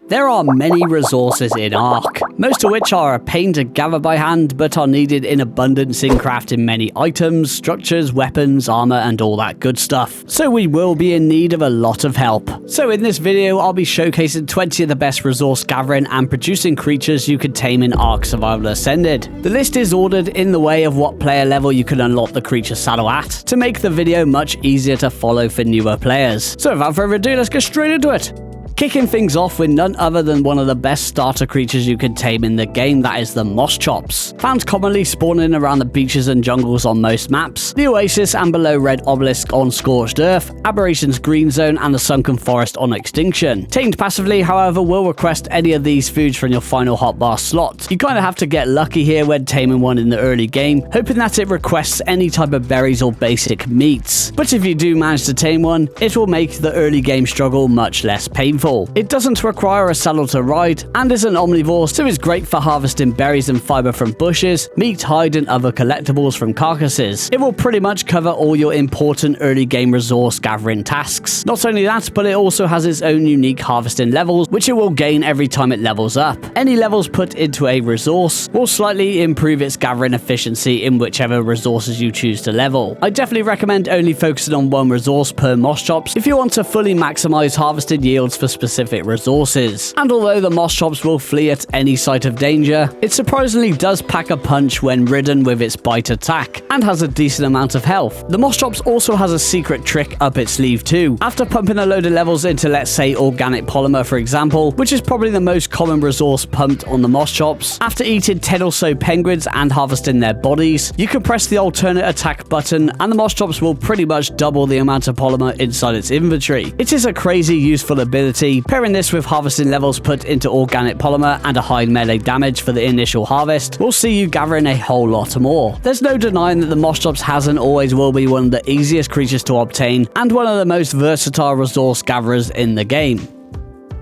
There are many resources in ARK, most of which are a pain to gather by hand but are needed in abundance in crafting many items, structures, weapons, armor and all that good stuff. So we will be in need of a lot of help. So in this video I'll be showcasing 20 of the best resource gathering and producing creatures you could tame in ARK Survival Ascended. The list is ordered in the way of what player level you can unlock the creature saddle at, to make the video much easier to follow for newer players. So without further ado, let's get straight into it. Kicking things off with none other than one of the best starter creatures you can tame in the game, that is the moss chops. Found commonly spawning around the beaches and jungles on most maps, the Oasis and below Red Obelisk on Scorched Earth, Aberration's Green Zone and the Sunken Forest on Extinction. Tamed passively, however, will request any of these foods from your final hotbar slot. You kinda have to get lucky here when taming one in the early game, hoping that it requests any type of berries or basic meats. But if you do manage to tame one, it will make the early game struggle much less painful. It doesn't require a saddle to ride and is an omnivore, so is great for harvesting berries and fiber from bushes, meat, hide and other collectibles from carcasses. It will pretty much cover all your important early game resource gathering tasks. Not only that, but it also has its own unique harvesting levels, which it will gain every time it levels up. Any levels put into a resource will slightly improve its gathering efficiency in whichever resources you choose to level. I definitely recommend only focusing on one resource per moss chops if you want to fully maximize harvested yields for specific resources. And although the moss chops will flee at any sight of danger, it surprisingly does pack a punch when ridden with its bite attack and has a decent amount of health. The moss chops also has a secret trick up its sleeve too. After pumping a load of levels into, let's say, organic polymer for example, which is probably the most common resource pumped on the moss chops, after eating 10 or so penguins and harvesting their bodies, you can press the alternate attack button and the moss chops will pretty much double the amount of polymer inside its inventory. It is a crazy useful ability. Pairing this with harvesting levels put into organic polymer and a high melee damage for the initial harvest will see you gathering a whole lot more. There's no denying that the moss chops has and always will be one of the easiest creatures to obtain and one of the most versatile resource gatherers in the game.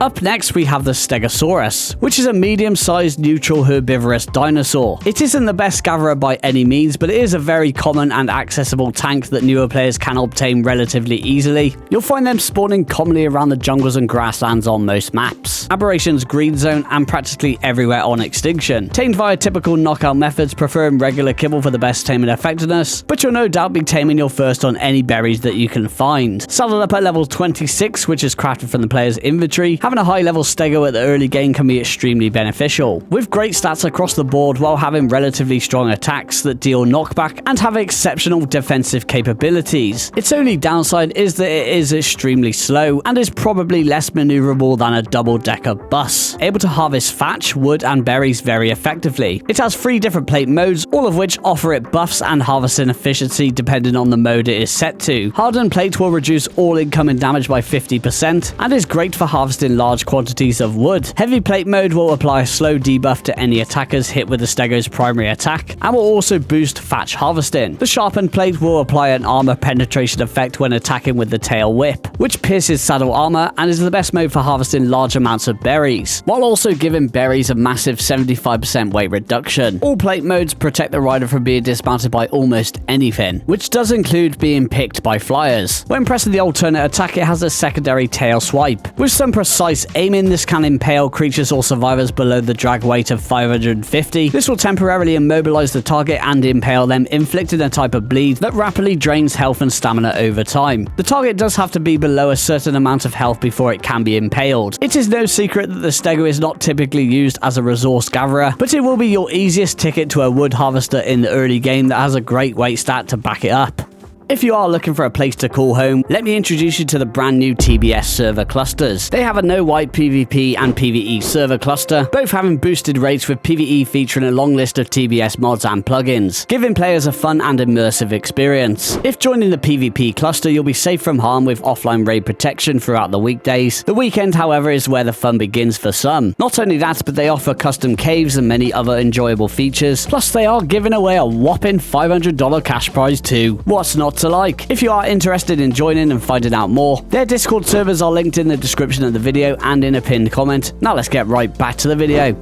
Up next we have the Stegosaurus, which is a medium-sized neutral herbivorous dinosaur. It isn't the best gatherer by any means, but it is a very common and accessible tank that newer players can obtain relatively easily. You'll find them spawning commonly around the jungles and grasslands on most maps, Aberration's Green Zone and practically everywhere on Extinction. Tamed via typical knockout methods, preferring regular kibble for the best taming effectiveness, but you'll no doubt be taming your first on any berries that you can find. Saddled up at level 26, which is crafted from the player's inventory, having a high level stego at the early game can be extremely beneficial, with great stats across the board while having relatively strong attacks that deal knockback and have exceptional defensive capabilities. Its only downside is that it is extremely slow and is probably less maneuverable than a double-decker bus, able to harvest thatch, wood and berries very effectively. It has 3 different plate modes, all of which offer it buffs and harvesting efficiency depending on the mode it is set to. Hardened plate will reduce all incoming damage by 50% and is great for harvesting large quantities of wood. Heavy plate mode will apply a slow debuff to any attackers hit with the stego's primary attack and will also boost thatch harvesting. The sharpened plate will apply an armor penetration effect when attacking with the tail whip, which pierces saddle armor and is the best mode for harvesting large amounts of berries, while also giving berries a massive 75% weight reduction. All plate modes protect the rider from being dismounted by almost anything, which does include being picked by flyers. When pressing the alternate attack, it has a secondary tail swipe. With some precise aiming, this can impale creatures or survivors below the drag weight of 550. This will temporarily immobilize the target and impale them, inflicting a type of bleed that rapidly drains health and stamina over time. The target does have to be below a certain amount of health before it can be impaled. It is no secret that the stego is not typically used as a resource gatherer, but it will be your easiest ticket to a wood harvester in the early game that has a great weight stat to back it up. If you are looking for a place to call home, let me introduce you to the brand new TBS server clusters. They have a no-wipe PvP and PvE server cluster, both having boosted rates with PvE featuring a long list of TBS mods and plugins, giving players a fun and immersive experience. If joining the PvP cluster, you'll be safe from harm with offline raid protection throughout the weekdays. The weekend, however, is where the fun begins for some. Not only that, but they offer custom caves and many other enjoyable features, plus they are giving away a whopping $500 cash prize too. What's not to like? If you are interested in joining and finding out more, their Discord servers are linked in the description of the video and in a pinned comment. Now let's get right back to the video.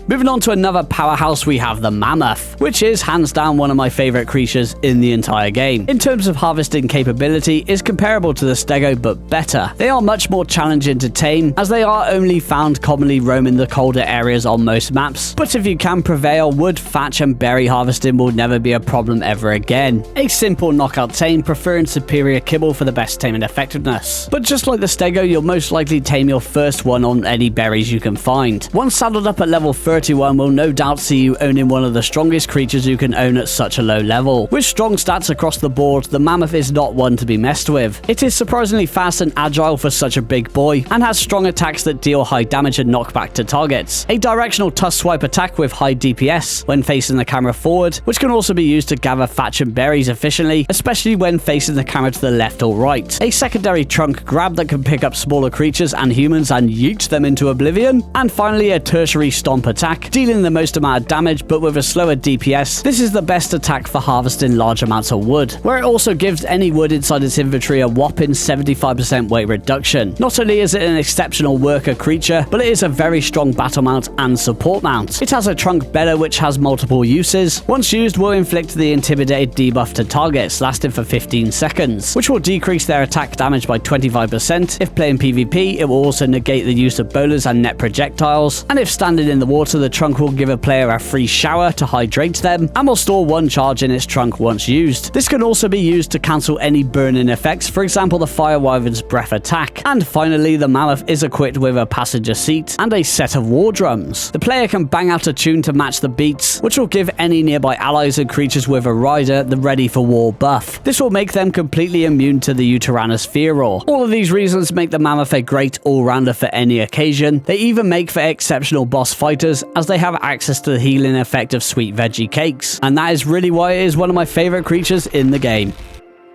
Moving on to another powerhouse, we have the mammoth, which is hands down one of my favorite creatures in the entire game. In terms of harvesting capability, is comparable to the stego but better. They are much more challenging to tame, as they are only found commonly roaming the colder areas on most maps, but if you can prevail, wood, thatch and berry harvesting will never be a problem ever again. A simple knockout tame, preferring superior kibble for the best taming effectiveness. But just like the stego, you'll most likely tame your first one on any berries you can find. Once saddled up at level 31 will no doubt see you owning one of the strongest creatures you can own at such a low level. With strong stats across the board, the mammoth is not one to be messed with. It is surprisingly fast and agile for such a big boy, and has strong attacks that deal high damage and knockback to targets. A directional tusk swipe attack with high DPS when facing the camera forward, which can also be used to gather thatch and berries efficiently, especially when facing the camera to the left or right. A secondary trunk grab that can pick up smaller creatures and humans and yeet them into oblivion. And finally, a tertiary stomp attack, dealing the most amount of damage but with a slower DPS. This is the best attack for harvesting large amounts of wood, where it also gives any wood inside its inventory a whopping 75% weight reduction. Not only is it an exceptional worker creature, but it is a very strong battle mount and support mount. It has a trunk bellow which has multiple uses. Once used, will inflict the intimidated debuff to targets, lasting for 15 seconds, which will decrease their attack damage by 25%. If playing PvP, it will also negate the use of bowlers and net projectiles, and if standing in the water, the trunk will give a player a free shower to hydrate them, and will store one charge in its trunk once used. This can also be used to cancel any burning effects, for example the Fire Wyvern's breath attack. And finally, the mammoth is equipped with a passenger seat and a set of war drums. The player can bang out a tune to match the beats, which will give any nearby allies and creatures with a rider the ready for war buff. This will make them completely immune to the Uteranus Fearoar. All of these reasons make the mammoth a great all-rounder for any occasion. They even make for exceptional boss fighters, as they have access to the healing effect of sweet veggie cakes, and that is really why it is one of my favorite creatures in the game.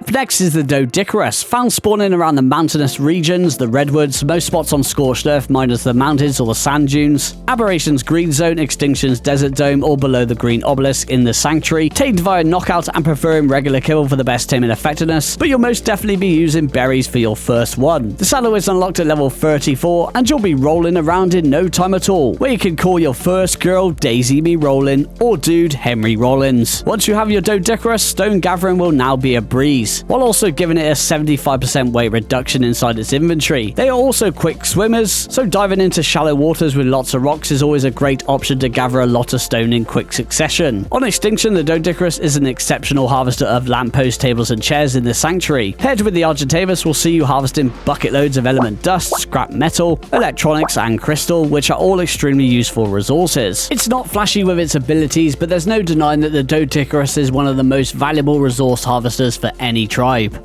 Up next is the Doedicurus, found spawning around the mountainous regions, the redwoods, most spots on scorched earth minus the mountains or the sand dunes, Aberration's green zone, Extinction's desert dome, or below the green obelisk in the sanctuary, tamed via knockout and preferring regular kill for the best taming effectiveness, but you'll most definitely be using berries for your first one. The saddle is unlocked at level 34, and you'll be rolling around in no time at all, where you can call your first girl Daisy Me Rollin, or dude Henry Rollins. Once you have your Doedicurus, stone gathering will now be a breeze, while also giving it a 75% weight reduction inside its inventory. They are also quick swimmers, so diving into shallow waters with lots of rocks is always a great option to gather a lot of stone in quick succession. On Extinction, the Doedicurus is an exceptional harvester of lamppost tables and chairs in the sanctuary. Paired with the Argentavis will see you harvesting bucket loads of element dust, scrap metal, electronics and crystal, which are all extremely useful resources. It's not flashy with its abilities, but there's no denying that the Doedicurus is one of the most valuable resource harvesters for any tribe.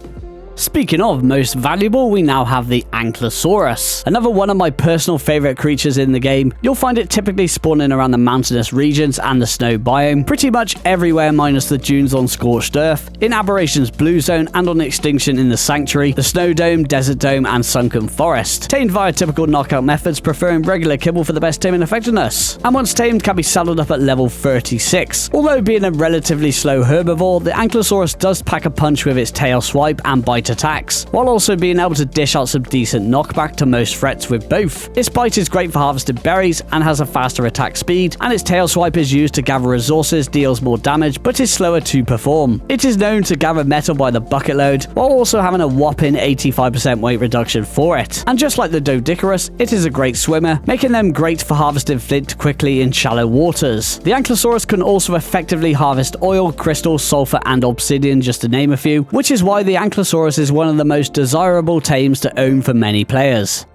Speaking of most valuable, we now have the Ankylosaurus, another one of my personal favorite creatures in the game. You'll find it typically spawning around the mountainous regions and the snow biome, pretty much everywhere minus the dunes on scorched earth, in Aberration's blue zone, and on Extinction in the sanctuary, the snow dome, desert dome, and sunken forest. Tamed via typical knockout methods, preferring regular kibble for the best taming effectiveness, and once tamed can be saddled up at level 36. Although being a relatively slow herbivore, the Ankylosaurus does pack a punch with its tail swipe and bite attacks, while also being able to dish out some decent knockback to most threats with both. Its bite is great for harvesting berries and has a faster attack speed, and its tail swipe is used to gather resources, deals more damage, but is slower to perform. It is known to gather metal by the bucket load, while also having a whopping 85% weight reduction for it. And just like the Doedicurus, it is a great swimmer, making them great for harvesting flint quickly in shallow waters. The Ankylosaurus can also effectively harvest oil, crystal, sulfur, and obsidian, just to name a few, which is why the Ankylosaurus is one of the most desirable tames to own for many players.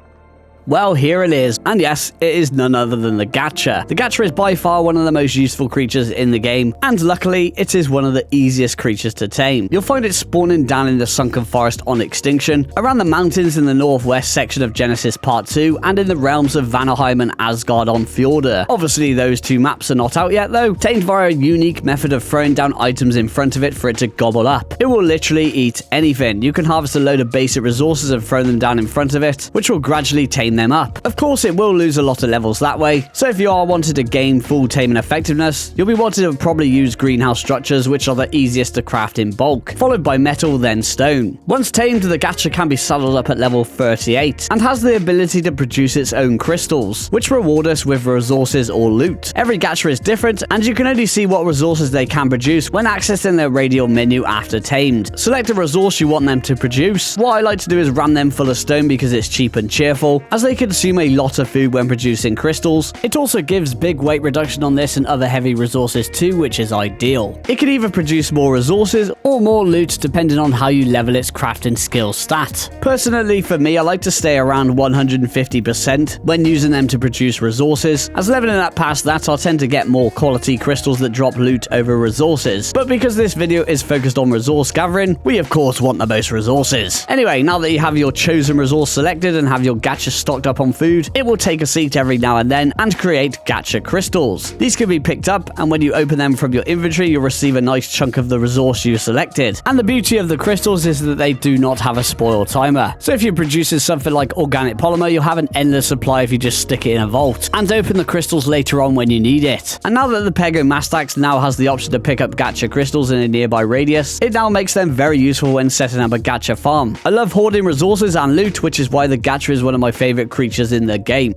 Well, here it is, and yes, it is none other than the Gacha. The Gacha is by far one of the most useful creatures in the game, and luckily, it is one of the easiest creatures to tame. You'll find it spawning down in the sunken forest on Extinction, around the mountains in the northwest section of Genesis Part 2, and in the realms of Vanaheim and Asgard on Fjordur. Obviously, those two maps are not out yet though, tamed via a unique method of throwing down items in front of it for it to gobble up. It will literally eat anything. You can harvest a load of basic resources and throw them down in front of it, which will gradually tame tame them up. Of course, it will lose a lot of levels that way, so if you are wanting to gain full taming effectiveness, you'll be wanting to probably use greenhouse structures, which are the easiest to craft in bulk, followed by metal, then stone. Once tamed, the gacha can be saddled up at level 38, and has the ability to produce its own crystals, which reward us with resources or loot. Every gacha is different, and you can only see what resources they can produce when accessing their radial menu after tamed. Select a resource you want them to produce. What I like to do is ram them full of stone because it's cheap and cheerful, as they consume a lot of food when producing crystals. It also gives big weight reduction on this and other heavy resources too, which is ideal. It can either produce more resources or more loot depending on how you level its crafting skill stat. Personally, for me, I like to stay around 150% when using them to produce resources, as leveling up past that I tend to get more quality crystals that drop loot over resources. But because this video is focused on resource gathering, we of course want the most resources. Anyway, now that you have your chosen resource selected and have your gacha stocked up on food, it will take a seat every now and then and create gacha crystals. These can be picked up, and when you open them from your inventory, you'll receive a nice chunk of the resource you selected. And the beauty of the crystals is that they do not have a spoil timer. So if you produces something like organic polymer, you'll have an endless supply if you just stick it in a vault and open the crystals later on when you need it. And now that the Pego Mastax now has the option to pick up gacha crystals in a nearby radius, it now makes them very useful when setting up a gacha farm. I love hoarding resources and loot, which is why the gacha is one of my favorite creatures in the game.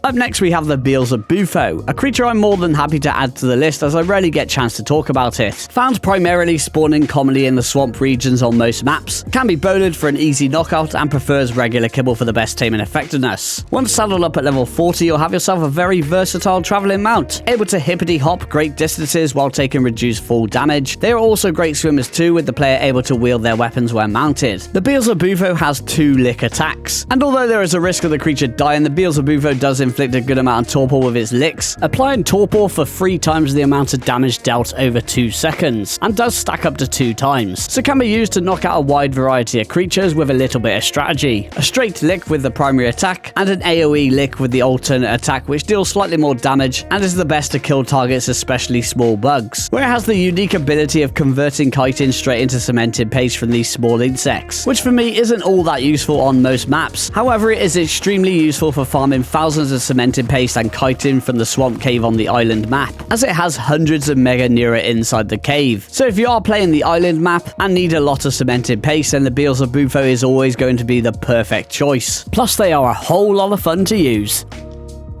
Up next, we have the Beelzebufo, a creature I'm more than happy to add to the list as I rarely get a chance to talk about it. Found primarily spawning commonly in the swamp regions on most maps, can be bowled for an easy knockout and prefers regular kibble for the best taming effectiveness. Once saddled up at level 40, you'll have yourself a very versatile travelling mount, able to hippity hop great distances while taking reduced fall damage. They are also great swimmers too, with the player able to wield their weapons when mounted. The Beelzebufo has 2 lick attacks, and although there is a risk of the creature dying, the Beelzebufo does inflict a good amount of torpor with its licks, applying torpor for 3 times the amount of damage dealt over 2 seconds, and does stack up to 2 times, so can be used to knock out a wide variety of creatures with a little bit of strategy. A straight lick with the primary attack, and an AoE lick with the alternate attack, which deals slightly more damage and is the best to kill targets, especially small bugs, where it has the unique ability of converting chitin straight into cemented paste from these small insects, which for me isn't all that useful on most maps. However, it is extremely useful for farming thousands of cemented paste and chitin from the swamp cave on the island map, as it has hundreds of mega Nera inside the cave. So if you are playing the island map and need a lot of cemented paste, then the Beelzebufo is always going to be the perfect choice. Plus, they are a whole lot of fun to use.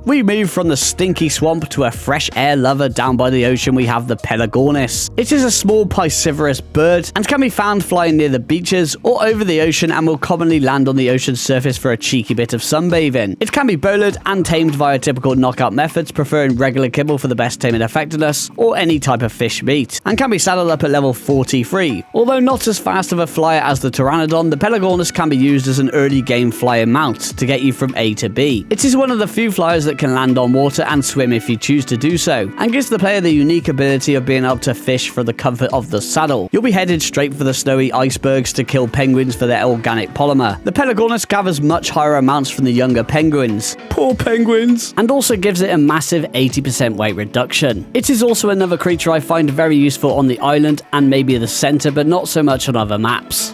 We move from the stinky swamp to a fresh air lover. Down by the ocean, we have the Pelagornis. It is a small piscivorous bird and can be found flying near the beaches or over the ocean, and will commonly land on the ocean surface for a cheeky bit of sunbathing. It can be bowled and tamed via typical knockout methods, preferring regular kibble for the best taming effectiveness or any type of fish meat, and can be saddled up at level 43. Although not as fast of a flyer as the Pteranodon, the Pelagornis can be used as an early game flyer mount to get you from A to B. It is one of the few flyers that can land on water and swim if you choose to do so, and gives the player the unique ability of being able to fish for the comfort of the saddle. You'll be headed straight for the snowy icebergs to kill penguins for their organic polymer. The Pelagornis gathers much higher amounts from the younger penguins. Poor penguins! And also gives it a massive 80% weight reduction. It is also another creature I find very useful on the island and maybe the center, but not so much on other maps.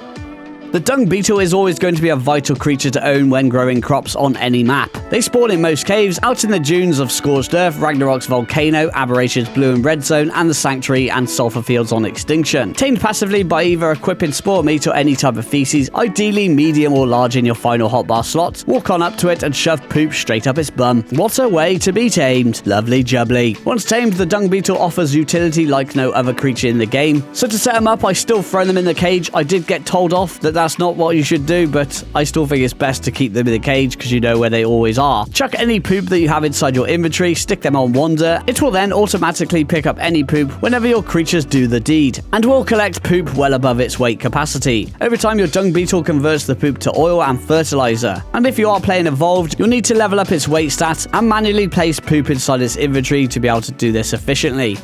The dung beetle is always going to be a vital creature to own when growing crops on any map. They spawn in most caves, out in the dunes of Scorched Earth, Ragnarok's Volcano, Aberration's Blue and Red Zone, and the Sanctuary and Sulfur Fields on Extinction. Tamed passively by either equipping spore meat or any type of feces, ideally medium or large in your final hotbar slot. Walk on up to it and shove poop straight up its bum. What a way to be tamed. Lovely jubbly. Once tamed, the dung beetle offers utility like no other creature in the game. So to set them up, I still throw them in the cage. I did get told off that that's not what you should do, but I still think it's best to keep them in the cage because you know where they always are. Chuck any poop that you have inside your inventory, stick them on wander. It will then automatically pick up any poop whenever your creatures do the deed, and will collect poop well above its weight capacity. Over time, your dung beetle converts the poop to oil and fertilizer, and if you are playing evolved, you'll need to level up its weight stat and manually place poop inside its inventory to be able to do this efficiently.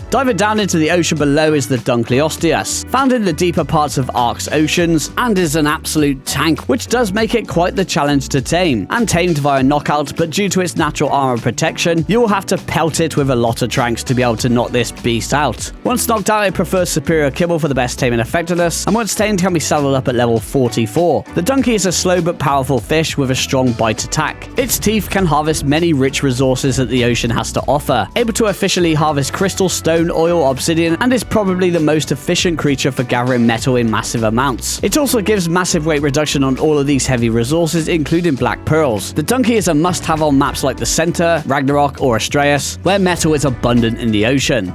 Diving down into the ocean below is the Dunkleosteus, found in the deeper parts of ARK's oceans, and is an absolute tank, which does make it quite the challenge to tame. And tamed via knockout, but due to its natural armor protection, you will have to pelt it with a lot of tranks to be able to knock this beast out. Once knocked out, it prefers superior kibble for the best taming effectiveness, and once tamed can be saddled up at level 44. The donkey is a slow but powerful fish with a strong bite attack. Its teeth can harvest many rich resources that the ocean has to offer, able to efficiently harvest crystal, stone, oil, obsidian, and is probably the most efficient creature for gathering metal in massive amounts. It also gives massive weight reduction on all of these heavy resources, including black pearls. The donkey is a must-have on maps like the Center, Ragnarok, or Astraeus, where metal is abundant in the ocean.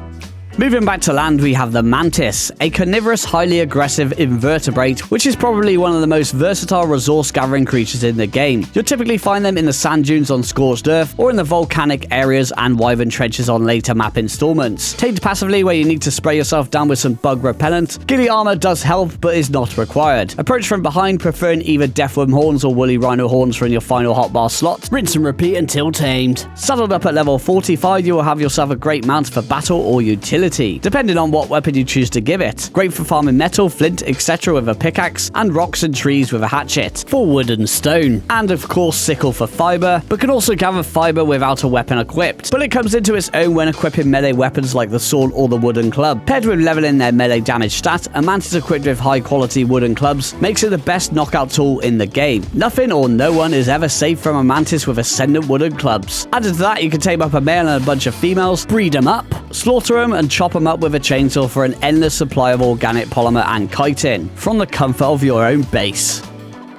Moving back to land, we have the mantis, a carnivorous, highly aggressive invertebrate, which is probably one of the most versatile resource-gathering creatures in the game. You'll typically find them in the sand dunes on Scorched Earth, or in the volcanic areas and wyvern trenches on later map installments. Tamed passively, where you need to spray yourself down with some bug repellent. Ghillie armor does help, but is not required. Approach from behind, preferring either deathworm horns or woolly rhino horns for in your final hotbar slot. Rinse and repeat until tamed. Saddled up at level 45, you will have yourself a great mount for battle or utility, depending on what weapon you choose to give it. Great for farming metal, flint, etc. with a pickaxe, and rocks and trees with a hatchet, for wood and stone. And of course sickle for fiber, but can also gather fiber without a weapon equipped. But it comes into its own when equipping melee weapons like the sword or the wooden club. Paired with leveling their melee damage stat, a mantis equipped with high quality wooden clubs makes it the best knockout tool in the game. Nothing or no one is ever safe from a mantis with ascendant wooden clubs. Added to that, you can tame up a male and a bunch of females, breed them up, slaughter them, and chop them up with a chainsaw for an endless supply of organic polymer and chitin from the comfort of your own base.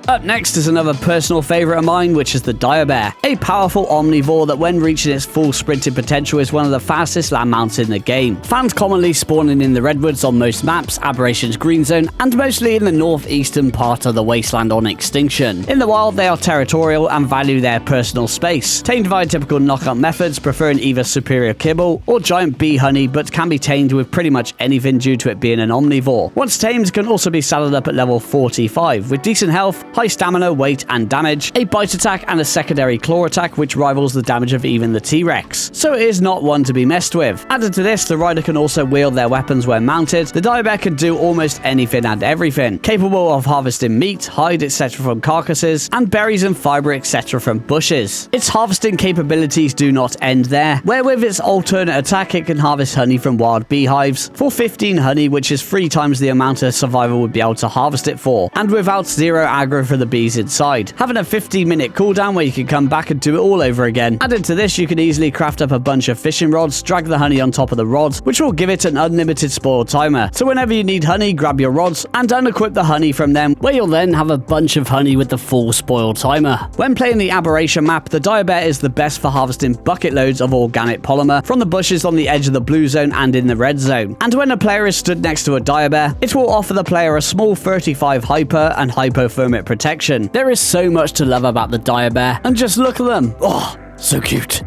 Up next is another personal favourite of mine, which is the dire bear, a powerful omnivore that when reaching its full sprinting potential is one of the fastest land mounts in the game. Found commonly spawning in the redwoods on most maps, Aberration's green zone, and mostly in the northeastern part of the wasteland on Extinction. In the wild, they are territorial and value their personal space. Tamed via typical knockout methods, preferring either superior kibble or giant bee honey, but can be tamed with pretty much anything due to it being an omnivore. Once tamed, can also be saddled up at level 45 with decent health, high stamina, weight, and damage, a bite attack, and a secondary claw attack which rivals the damage of even the T-Rex. So it is not one to be messed with. Added to this, the rider can also wield their weapons when mounted. The dire bear can do almost anything and everything, capable of harvesting meat, hide, etc. from carcasses, and berries and fiber, etc. from bushes. Its harvesting capabilities do not end there, where with its alternate attack it can harvest honey from wild beehives for 15 honey, which is 3 times the amount a survivor would be able to harvest it for, and without 0 aggro for the bees inside, having a 15-minute cooldown where you can come back and do it all over again. Added to this, you can easily craft up a bunch of fishing rods, drag the honey on top of the rods, which will give it an unlimited spoil timer. So whenever you need honey, grab your rods and unequip the honey from them, where you'll then have a bunch of honey with the full spoil timer. When playing the Aberration map, the dire bear is the best for harvesting bucket loads of organic polymer from the bushes on the edge of the blue zone and in the red zone. And when a player is stood next to a dire bear, it will offer the player a small 35 hyper and hypothermic protection. There is so much to love about the dire bear, and just look at them. Oh, so cute.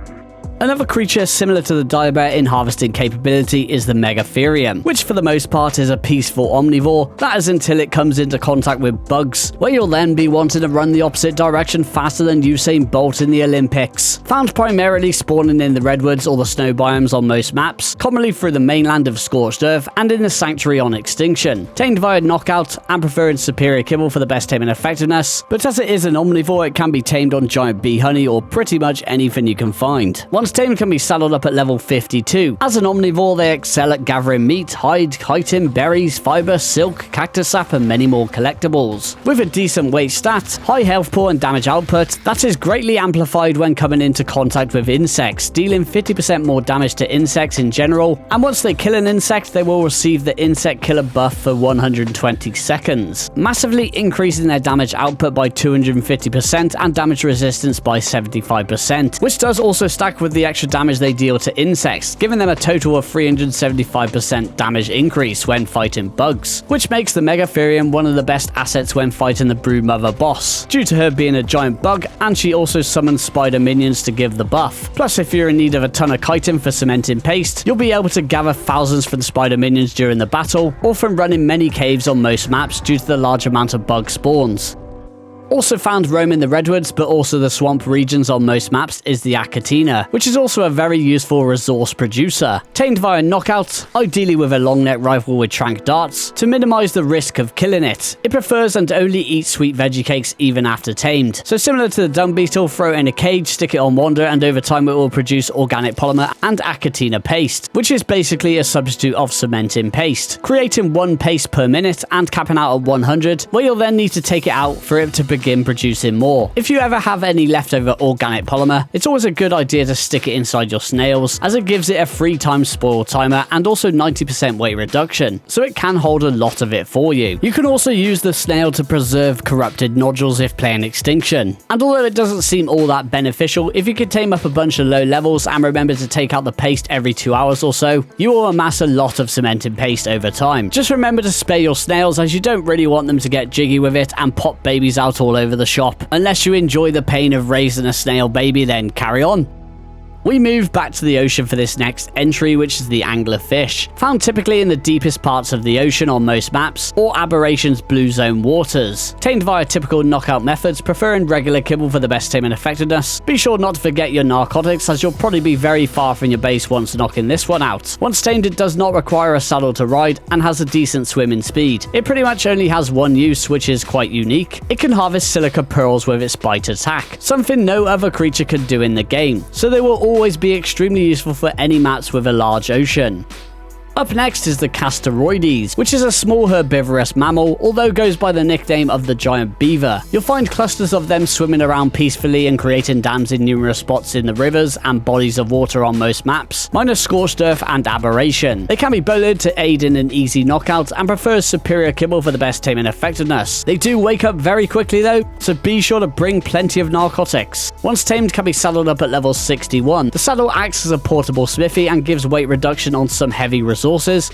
Another creature similar to the dire bear in harvesting capability is the Megatherium, which for the most part is a peaceful omnivore. That is until it comes into contact with bugs, where you'll then be wanting to run the opposite direction faster than Usain Bolt in the Olympics. Found primarily spawning in the redwoods or the snow biomes on most maps, commonly through the mainland of Scorched Earth and in the Sanctuary on Extinction. Tamed via knockout and preferring superior kibble for the best taming effectiveness, but as it is an omnivore, it can be tamed on giant bee honey or pretty much anything you can find. Once tamed, can be saddled up at level 52. As an omnivore, they excel at gathering meat, hide, chitin, berries, fiber, silk, cactus sap, and many more collectibles. With a decent weight stat, high health pool, and damage output, that is greatly amplified when coming into contact with insects, dealing 50% more damage to insects in general, and once they kill an insect, they will receive the insect killer buff for 120 seconds, massively increasing their damage output by 250% and damage resistance by 75%, which does also stack with the extra damage they deal to insects, giving them a total of 375% damage increase when fighting bugs, which makes the Megatherium one of the best assets when fighting the Broodmother boss, due to her being a giant bug, and she also summons spider minions to give the buff. Plus, if you're in need of a ton of chitin for cementing paste, you'll be able to gather thousands from spider minions during the battle, or from running many caves on most maps due to the large amount of bug spawns. Also found roaming the redwoods, but also the swamp regions on most maps, is the Achatina, which is also a very useful resource producer. Tamed via knockout, ideally with a long neck rifle with tranq darts, to minimize the risk of killing it. It prefers and only eats sweet veggie cakes even after tamed. So similar to the dung beetle, throw it in a cage, stick it on wander, and over time it will produce organic polymer and Achatina paste, which is basically a substitute of cementing paste, creating 1 paste per minute and capping out at 100, where you'll then need to take it out for it to begin producing more. If you ever have any leftover organic polymer, it's always a good idea to stick it inside your snails, as it gives it a 3 times spoil timer and also 90% weight reduction, so it can hold a lot of it for you. You can also use the snail to preserve corrupted nodules if playing Extinction, and although it doesn't seem all that beneficial, if you could tame up a bunch of low levels and remember to take out the paste every 2 hours or so, you will amass a lot of cemented paste over time. Just remember to spare your snails, as you don't really want them to get jiggy with it and pop babies out all over the shop. Unless you enjoy the pain of raising a snail baby, then carry on. We move back to the ocean for this next entry, which is the anglerfish, found typically in the deepest parts of the ocean on most maps, or Aberration's blue zone waters. Tamed via typical knockout methods, preferring regular kibble for the best taming effectiveness. Be sure not to forget your narcotics, as you'll probably be very far from your base once knocking this one out. Once tamed, it does not require a saddle to ride and has a decent swimming speed. It pretty much only has one use, which is quite unique. It can harvest silica pearls with its bite attack, something no other creature can do in the game, so they will always be extremely useful for any maps with a large ocean. Up next is the Castaroides, which is a small herbivorous mammal, although goes by the nickname of the giant beaver. You'll find clusters of them swimming around peacefully and creating dams in numerous spots in the rivers and bodies of water on most maps, minus Scorched Earth and Aberration. They can be bullied to aid in an easy knockout and prefers superior kibble for the best taming effectiveness. They do wake up very quickly though, so be sure to bring plenty of narcotics. Once tamed, can be saddled up at level 61. The saddle acts as a portable smithy and gives weight reduction on some heavy resources,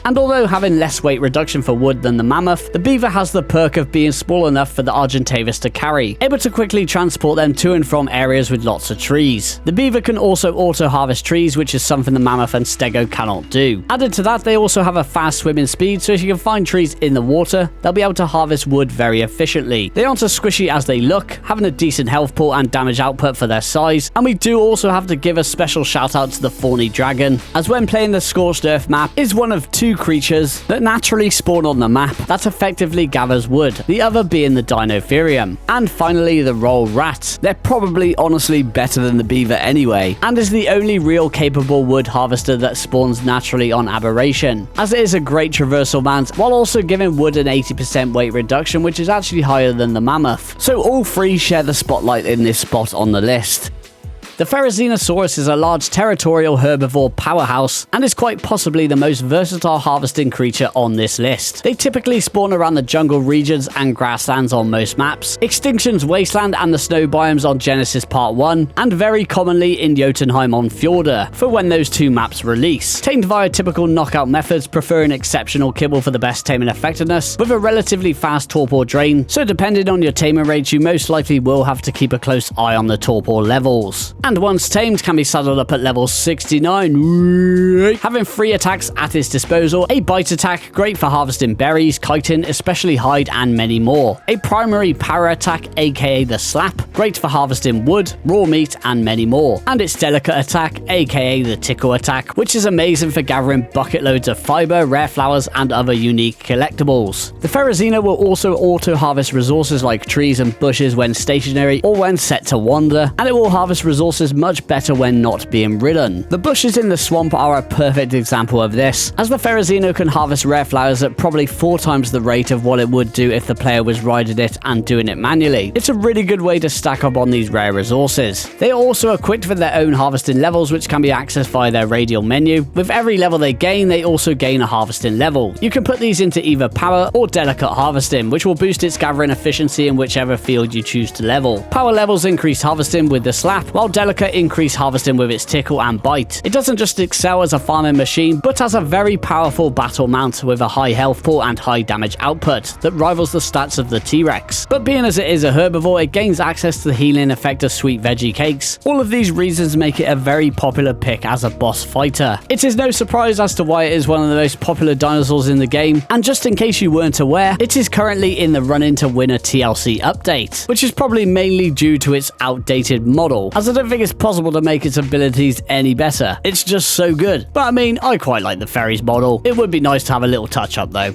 and although having less weight reduction for wood than the mammoth, the beaver has the perk of being small enough for the Argentavis to carry, able to quickly transport them to and from areas with lots of trees. The beaver can also auto-harvest trees, which is something the mammoth and stego cannot do. Added to that, they also have a fast swimming speed, so if you can find trees in the water, they'll be able to harvest wood very efficiently. They aren't as squishy as they look, having a decent health pool and damage output for their size, and we do also have to give a special shout out to the Thorny Dragon, as when playing the Scorched Earth map, is one of 2 creatures that naturally spawn on the map that effectively gathers wood, the other being the Dinotherium. And finally, the Roll Rat. They're probably honestly better than the beaver anyway, and is the only real capable wood harvester that spawns naturally on Aberration, as it is a great traversal man while also giving wood an 80% weight reduction, which is actually higher than the mammoth. So all 3 share the spotlight in this spot on the list. The Therizinosaurus is a large territorial herbivore powerhouse and is quite possibly the most versatile harvesting creature on this list. They typically spawn around the jungle regions and grasslands on most maps, Extinction's Wasteland and the snow biomes on Genesis Part 1, and very commonly in Jotunheim on Fjordur for when those 2 maps release. Tamed via typical knockout methods, preferring exceptional kibble for the best taming effectiveness, with a relatively fast torpor drain, so depending on your taming rates, you most likely will have to keep a close eye on the torpor levels. And once tamed, can be saddled up at level 69, having 3 attacks at his disposal: a bite attack, great for harvesting berries, chitin, especially hide, and many more; a primary power attack, aka the slap, great for harvesting wood, raw meat, and many more; and its delicate attack, aka the tickle attack, which is amazing for gathering bucket loads of fiber, rare flowers, and other unique collectibles. The Therizino will also auto-harvest resources like trees and bushes when stationary or when set to wander, and it will harvest resources much better when not being ridden. The bushes in the swamp are a perfect example of this, as the Therizino can harvest rare flowers at probably 4 times the rate of what it would do if the player was riding it and doing it manually. It's a really good way to stack up on these rare resources. They are also equipped with their own harvesting levels, which can be accessed via their radial menu. With every level they gain, they also gain a harvesting level. You can put these into either power or delicate harvesting, which will boost its gathering efficiency in whichever field you choose to level. Power levels increase harvesting with the slap, while delicate Angelica increase harvesting with its tickle and bite. It doesn't just excel as a farming machine, but as a very powerful battle mount with a high health pool and high damage output that rivals the stats of the T-Rex. But being as it is a herbivore, it gains access to the healing effect of sweet veggie cakes. All of these reasons make it a very popular pick as a boss fighter. It is no surprise as to why it is one of the most popular dinosaurs in the game, and just in case you weren't aware, it is currently in the run-in to win a TLC update, which is probably mainly due to its outdated model, as I don't think it's possible to make its abilities any better. It's just so good. But I mean, I quite like the Fairies model. It would be nice to have a little touch up though.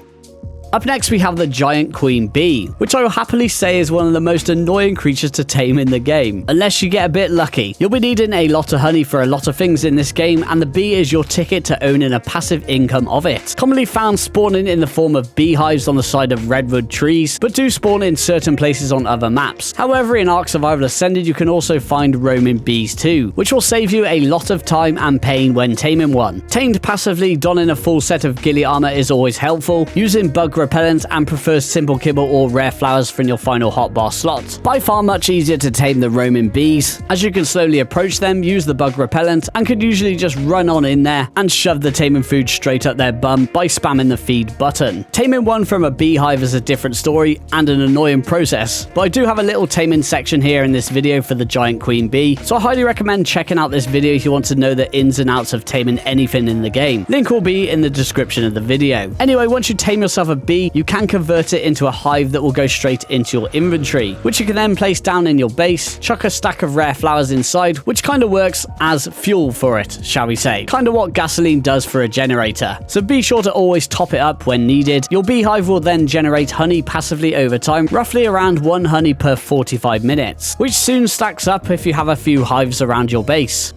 Up next we have the giant queen bee, which I will happily say is one of the most annoying creatures to tame in the game. Unless you get a bit lucky. You'll be needing a lot of honey for a lot of things in this game, and the bee is your ticket to owning a passive income of it. Commonly found spawning in the form of beehives on the side of redwood trees, but do spawn in certain places on other maps. However, in ARK Survival Ascended you can also find roaming bees too, which will save you a lot of time and pain when taming one. Tamed passively, donning a full set of ghillie armor is always helpful, using bug repellent, and prefers simple kibble or rare flowers for your final hotbar slot. By far much easier to tame the roaming bees, as you can slowly approach them, use the bug repellent, and could usually just run on in there and shove the taming food straight up their bum by spamming the feed button. Taming one from a beehive is a different story and an annoying process, but I do have a little taming section here in this video for the giant queen bee, so I highly recommend checking out this video if you want to know the ins and outs of taming anything in the game. Link will be in the description of the video. Anyway, once you tame yourself a bee, you can convert it into a hive that will go straight into your inventory, which you can then place down in your base, chuck a stack of rare flowers inside, which kind of works as fuel for it, shall we say. Kind of what gasoline does for a generator. So be sure to always top it up when needed. Your beehive will then generate honey passively over time, roughly around 1 honey per 45 minutes, which soon stacks up if you have a few hives around your base.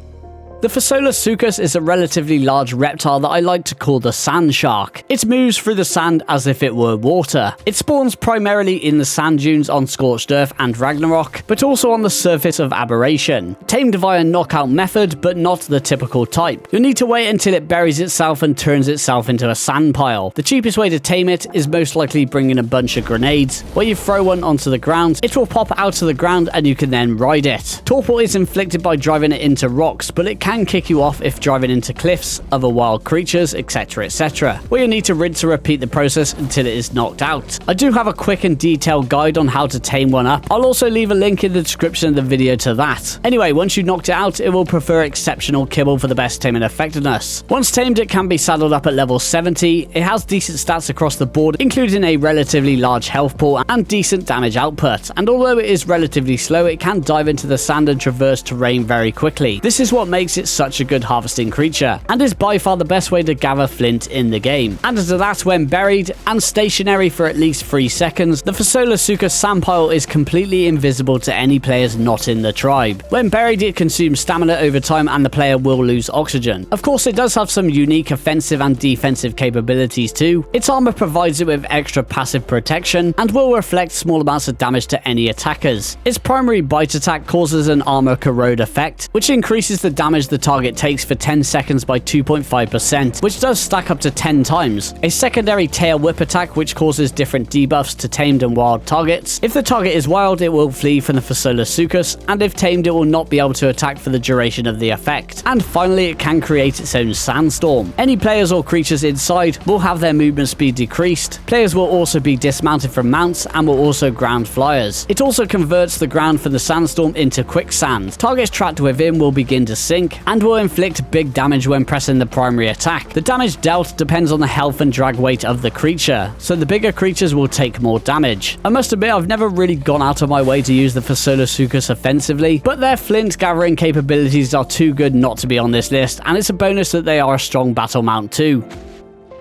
The Phocosuchus is a relatively large reptile that I like to call the sand shark. It moves through the sand as if it were water. It spawns primarily in the sand dunes on Scorched Earth and Ragnarok, but also on the surface of Aberration. Tamed via knockout method, but not the typical type. You'll need to wait until it buries itself and turns itself into a sand pile. The cheapest way to tame it is most likely bringing a bunch of grenades, where you throw one onto the ground, it will pop out of the ground and you can then ride it. Torpor is inflicted by driving it into rocks, but it can kick you off if driving into cliffs, other wild creatures, etc, etc, where you need to rinse and repeat the process until it is knocked out. I do have a quick and detailed guide on how to tame one up. I'll also leave a link in the description of the video to that. Anyway, once you knocked it out, it will prefer exceptional kibble for the best taming effectiveness. Once tamed, it can be saddled up at level 70. It has decent stats across the board, including a relatively large health pool and decent damage output, and although it is relatively slow, it can dive into the sand and traverse terrain very quickly. This is what makes it such a good harvesting creature, and is by far the best way to gather flint in the game. Added to that, when buried and stationary for at least 3 seconds, the Phocosuchus sand pile is completely invisible to any players not in the tribe. When buried, it consumes stamina over time and the player will lose oxygen. Of course, it does have some unique offensive and defensive capabilities too. Its armor provides it with extra passive protection and will reflect small amounts of damage to any attackers. Its primary bite attack causes an armor corrode effect, which increases the damage the target takes for 10 seconds by 2.5%, which does stack up to 10 times. A secondary tail whip attack, which causes different debuffs to tamed and wild targets. If the target is wild, it will flee from the Phocosuchus, and if tamed, it will not be able to attack for the duration of the effect. And finally, it can create its own sandstorm. Any players or creatures inside will have their movement speed decreased. Players will also be dismounted from mounts and will also ground flyers. It also converts the ground from the sandstorm into quicksand. Targets trapped within will begin to sink and will inflict big damage when pressing the primary attack. The damage dealt depends on the health and drag weight of the creature, so the bigger creatures will take more damage. I must admit, I've never really gone out of my way to use the Phocosuchus offensively, but their flint gathering capabilities are too good not to be on this list, and it's a bonus that they are a strong battle mount too.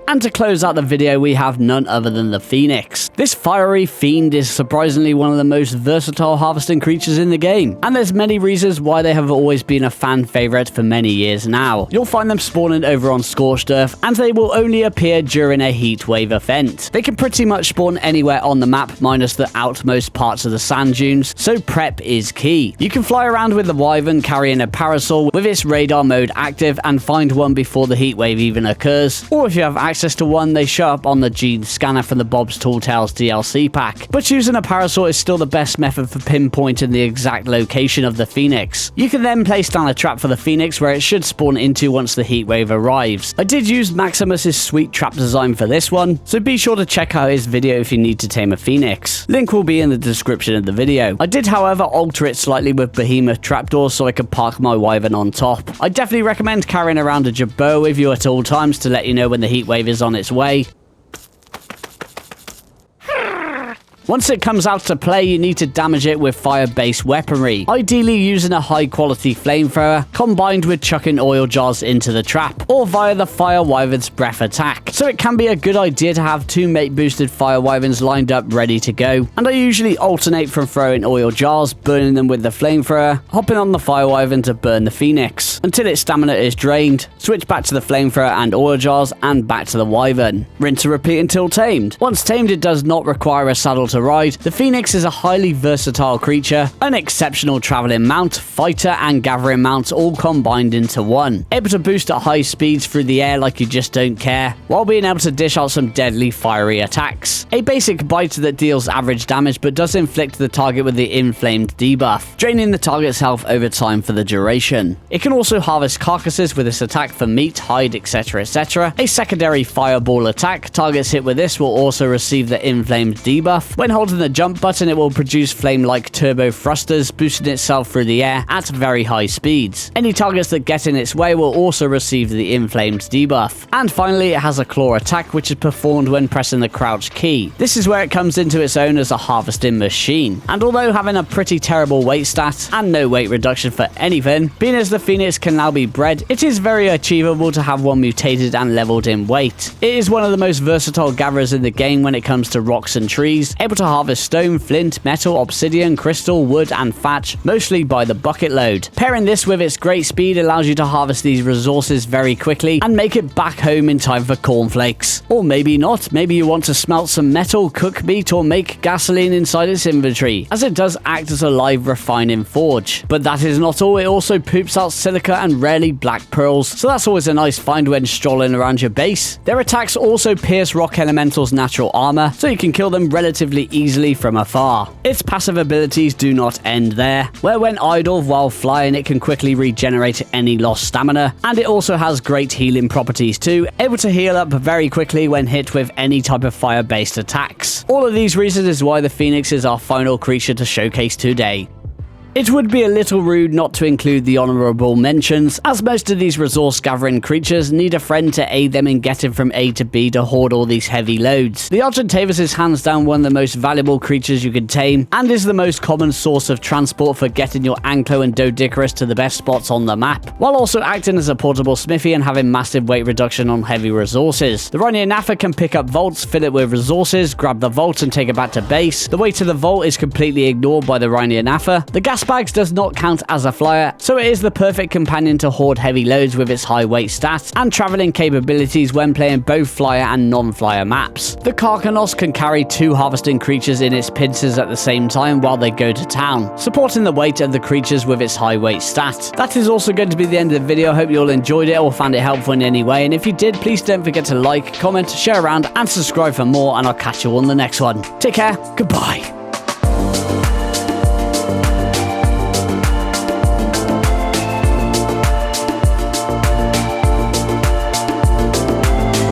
And to close out the video, we have none other than the Phoenix. This fiery fiend is surprisingly one of the most versatile harvesting creatures in the game, and there's many reasons why they have always been a fan favorite for many years now. You'll find them spawning over on Scorched Earth, and they will only appear during a heat wave event. They can pretty much spawn anywhere on the map, minus the outmost parts of the sand dunes, so prep is key. You can fly around with the Wyvern carrying a parasol with its radar mode active and find one before the heat wave even occurs, or if you have access access to one, they show up on the gene scanner from the Bob's Tall Tales DLC pack. But using a parasaur is still the best method for pinpointing the exact location of the phoenix. You can then place down a trap for the phoenix where it should spawn into once the heatwave arrives. I did use Maximus's sweet trap design for this one, so be sure to check out his video if you need to tame a phoenix. Link will be in the description of the video. I did, however, alter it slightly with behemoth trapdoors so I could park my wyvern on top. I definitely recommend carrying around a jabot with you at all times to let you know when the heatwave is on its way. Once it comes out to play, you need to damage it with fire-based weaponry, ideally using a high-quality flamethrower combined with chucking oil jars into the trap, or via the Fire Wyvern's breath attack. So it can be a good idea to have 2 mate-boosted Fire Wyverns lined up ready to go, and I usually alternate from throwing oil jars, burning them with the flamethrower, hopping on the Fire Wyvern to burn the phoenix, until its stamina is drained, switch back to the flamethrower and oil jars, and back to the wyvern. Rinse and repeat until tamed. Once tamed, it does not require a saddle to ride. The phoenix is a highly versatile creature, an exceptional traveling mount, fighter and gathering mount all combined into one, able to boost at high speeds through the air like you just don't care, while being able to dish out some deadly fiery attacks. A basic bite that deals average damage but does inflict the target with the inflamed debuff, draining the target's health over time for the duration. It can also harvest carcasses with this attack for meat, hide, etc, etc. A secondary fireball attack, targets hit with this will also receive the inflamed debuff. When holding the jump button, it will produce flame-like turbo thrusters, boosting itself through the air at very high speeds. Any targets that get in its way will also receive the inflamed debuff. And finally, it has a claw attack, which is performed when pressing the crouch key. This is where it comes into its own as a harvesting machine. And although having a pretty terrible weight stat, and no weight reduction for anything, being as the phoenix can now be bred, it is very achievable to have one mutated and leveled in weight. It is one of the most versatile gatherers in the game when it comes to rocks and trees, able to harvest stone, flint, metal, obsidian, crystal, wood and thatch, mostly by the bucket load. Pairing this with its great speed allows you to harvest these resources very quickly and make it back home in time for cornflakes. Or maybe not, maybe you want to smelt some metal, cook meat or make gasoline inside its inventory, as it does act as a live refining forge. But that is not all, it also poops out silica and rarely black pearls, so that's always a nice find when strolling around your base. Their attacks also pierce rock elementals' natural armor, so you can kill them relatively easily from afar. Its passive abilities do not end there, where when idle while flying it can quickly regenerate any lost stamina, and it also has great healing properties too, able to heal up very quickly when hit with any type of fire-based attacks. All of these reasons is why the phoenix is our final creature to showcase today. It would be a little rude not to include the honourable mentions, as most of these resource-gathering creatures need a friend to aid them in getting from A to B to hoard all these heavy loads. The Argentavis is hands down one of the most valuable creatures you can tame, and is the most common source of transport for getting your Anklo and Doedicurus to the best spots on the map, while also acting as a portable smithy and having massive weight reduction on heavy resources. The Rhinonafa can pick up vaults, fill it with resources, grab the vault and take it back to base. The weight of the vault is completely ignored by the Rhinonafa. The gas bags does not count as a flyer, so it is the perfect companion to hoard heavy loads with its high weight stats and traveling capabilities when playing both flyer and non-flyer maps. The Karkanos can carry 2 harvesting creatures in its pincers at the same time while they go to town, supporting the weight of the creatures with its high weight stat. That is also going to be the end of the video. I hope you all enjoyed it or found it helpful in any way, and if you did, please don't forget to like, comment, share around and subscribe for more, and I'll catch you on the next one. Take care, goodbye.